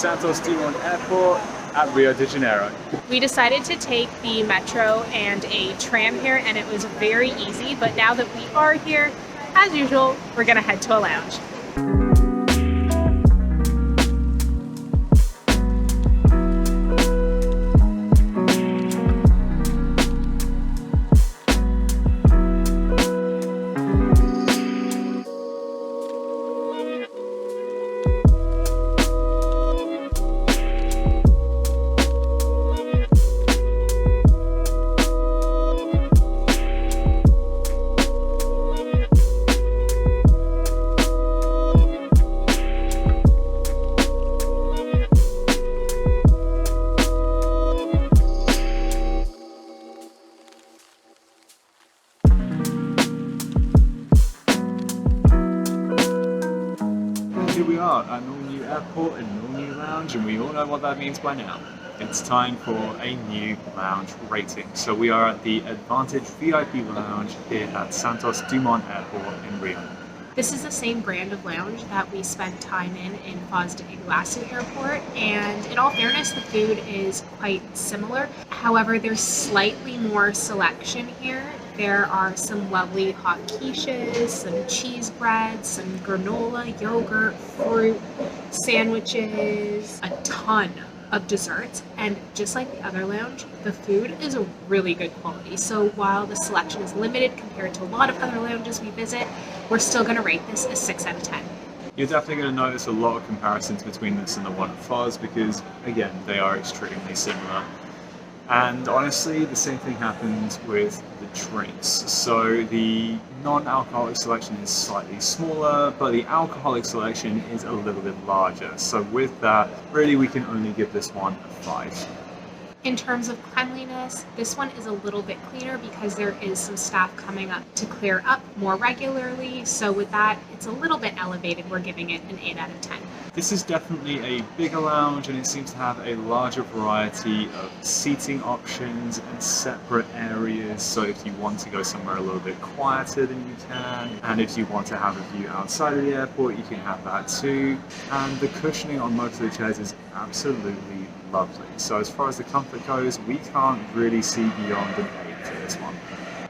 Santos Dumont Airport at Rio de Janeiro. We decided to take the metro and a tram here, and it was very easy, but now that we are here, as usual, we're gonna head to a lounge. Here we are at an all-new airport and an all-new lounge, and we all know what that means by now. It's time for a new lounge rating. So we are at the Advantage VIP Lounge here at Santos Dumont Airport in Rio. This is the same brand of lounge that we spent time in Foz do Iguaçu Airport, and in all fairness, the food is quite similar. However, there's slightly more selection here. There are some lovely hot quiches, some cheese breads, some granola, yogurt, fruit, sandwiches, a ton of desserts, and just like the other lounge, the food is a really good quality. So while the selection is limited compared to a lot of other lounges we visit, we're still going to rate this a 6 out of 10. You're definitely going to notice a lot of comparisons between this and the one at Foz because, again, they are extremely similar. And honestly, the same thing happens with the drinks. So the non-alcoholic selection is slightly smaller, but the alcoholic selection is a little bit larger. So with that, really we can only give this one a 5. In terms of cleanliness, this one is a little bit cleaner because there is some staff coming up to clear up more regularly. So with that, it's a little bit elevated. We're giving it an 8 out of 10. This is definitely a bigger lounge, and it seems to have a larger variety of seating options and separate areas. So if you want to go somewhere a little bit quieter, then you can. And if you want to have a view outside of the airport, you can have that too. And the cushioning on most of the chairs is absolutely lovely. So as far as the comfort goes, we can't really see beyond an 8 for this one.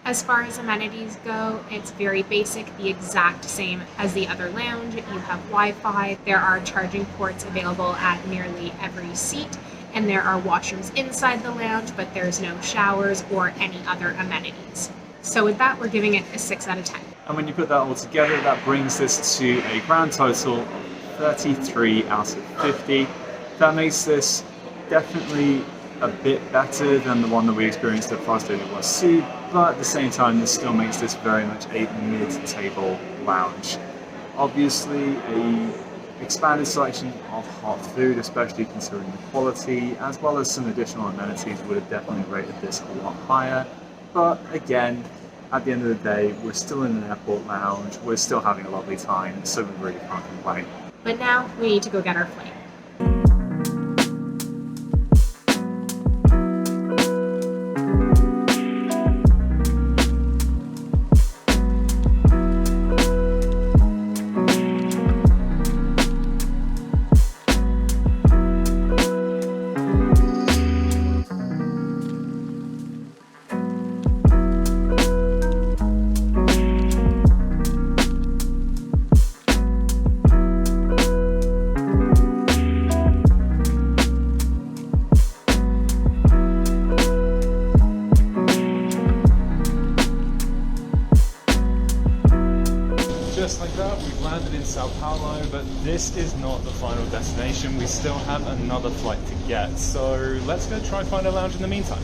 As far as amenities go, it's very basic, the exact same as the other lounge. You have Wi-Fi, there are charging ports available at nearly every seat, and there are washrooms inside the lounge, but there's no showers or any other amenities. So with that, we're giving it a 6 out of 10. And when you put that all together, that brings this to a grand total of 33 out of 50. That makes this definitely a bit better than the one that we experienced at Plaza de Iguaçu, but at the same time this still makes this very much a mid-table lounge. Obviously a expanded selection of hot food, especially considering the quality, as well as some additional amenities, would have definitely rated this a lot higher. But again, at the end of the day, we're still in an airport lounge, we're still having a lovely time, so we really can't complain. But now we need to go get our flight. Just like that, we've landed in Sao Paulo, but this is not the final destination. We still have another flight to get, so let's go try and find a lounge in the meantime.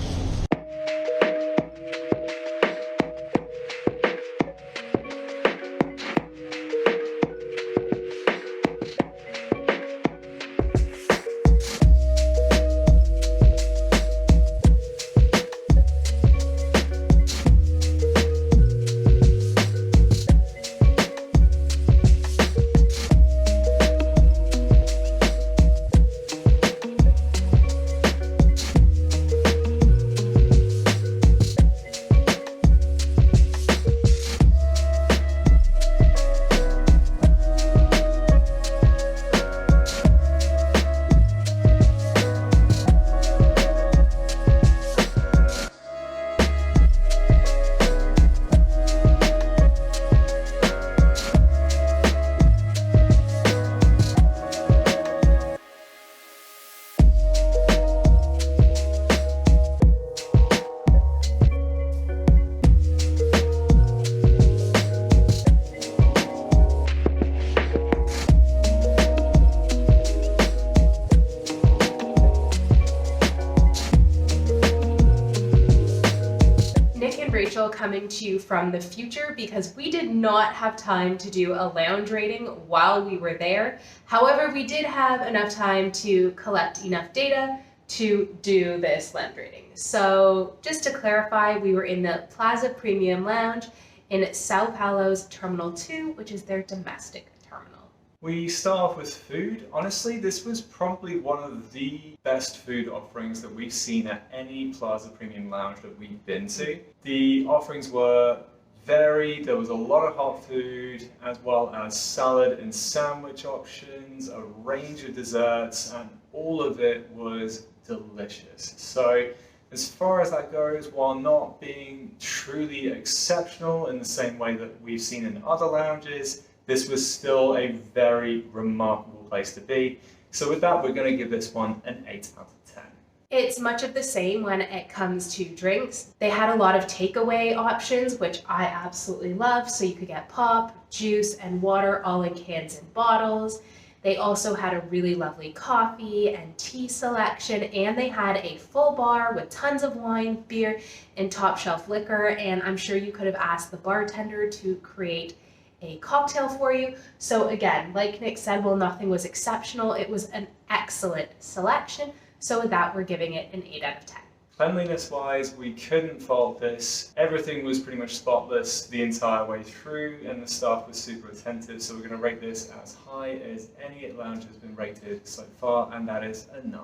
Rachel coming to you from the future because we did not have time to do a lounge rating while we were there. However, we did have enough time to collect enough data to do this lounge rating. So just to clarify, we were in the Plaza Premium Lounge in Sao Paulo's Terminal 2, which is their domestic terminal. We start off with food. Honestly, this was probably one of the best food offerings that we've seen at any Plaza Premium Lounge that we've been to. The offerings were varied. There was a lot of hot food, as well as salad and sandwich options, a range of desserts, and all of it was delicious. So as far as that goes, while not being truly exceptional in the same way that we've seen in other lounges, this was still a very remarkable place to be. So with that, we're going to give this one an 8 out of 10. It's much of the same when it comes to drinks. They had a lot of takeaway options, which I absolutely love. So you could get pop, juice, and water all in cans and bottles. They also had a really lovely coffee and tea selection, and they had a full bar with tons of wine, beer, and top shelf liquor. And I'm sure you could have asked the bartender to create a cocktail for you. So again, like Nick said, while nothing was exceptional, it was an excellent selection. So with that, we're giving it an 8 out of 10. Cleanliness wise, we couldn't fault this. Everything was pretty much spotless the entire way through, and the staff was super attentive. So we're going to rate this as high as any lounge has been rated so far, and that is a 9.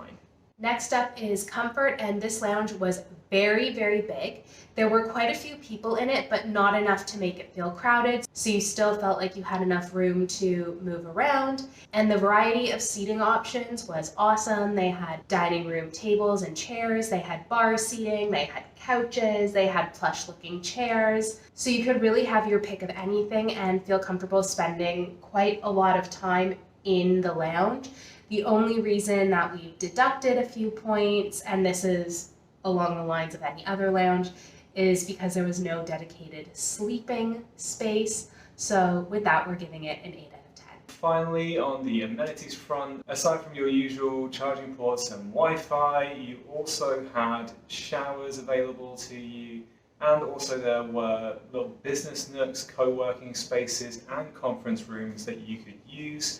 Next up is comfort, and this lounge was very, very big. There were quite a few people in it, but not enough to make it feel crowded, so you still felt like you had enough room to move around. And the variety of seating options was awesome. They had dining room tables and chairs, they had bar seating, they had couches, they had plush looking chairs. So you could really have your pick of anything and feel comfortable spending quite a lot of time in the lounge. The only reason that we deducted a few points, and this is along the lines of any other lounge, is because there was no dedicated sleeping space. So with that, we're giving it an 8 out of 10. Finally, on the amenities front, aside from your usual charging ports and Wi-Fi, you also had showers available to you, and also there were little business nooks, co-working spaces, and conference rooms that you could use.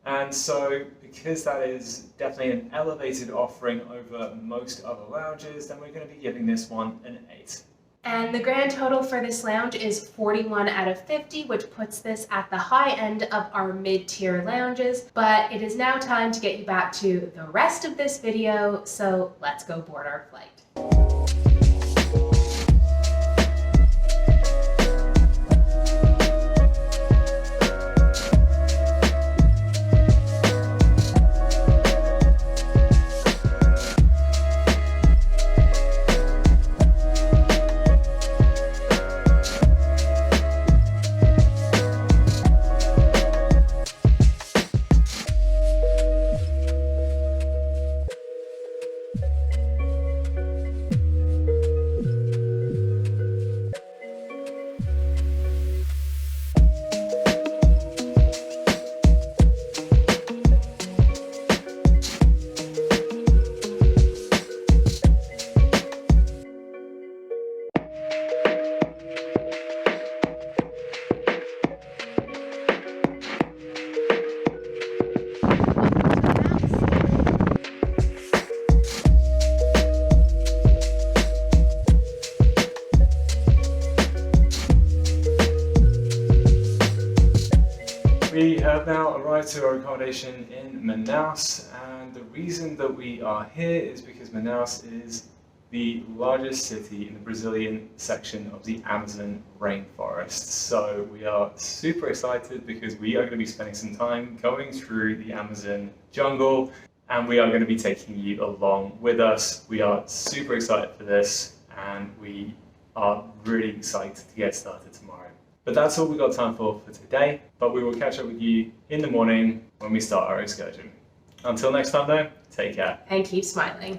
And so, because that is definitely an elevated offering over most other lounges, then we're going to be giving this one an 8. And the grand total for this lounge is 41 out of 50, which puts this at the high end of our mid-tier lounges. But it is now time to get you back to the rest of this video, so let's go board our flight. We have now arrived to our accommodation in Manaus, and the reason that we are here is because Manaus is the largest city in the Brazilian section of the Amazon rainforest. So we are super excited because we are going to be spending some time going through the Amazon jungle, and we are going to be taking you along with us. We are super excited for this, and we are really excited to get started tomorrow. But that's all we got time for today, but we will catch up with you in the morning when we start our excursion. Until next time though, take care. And keep smiling.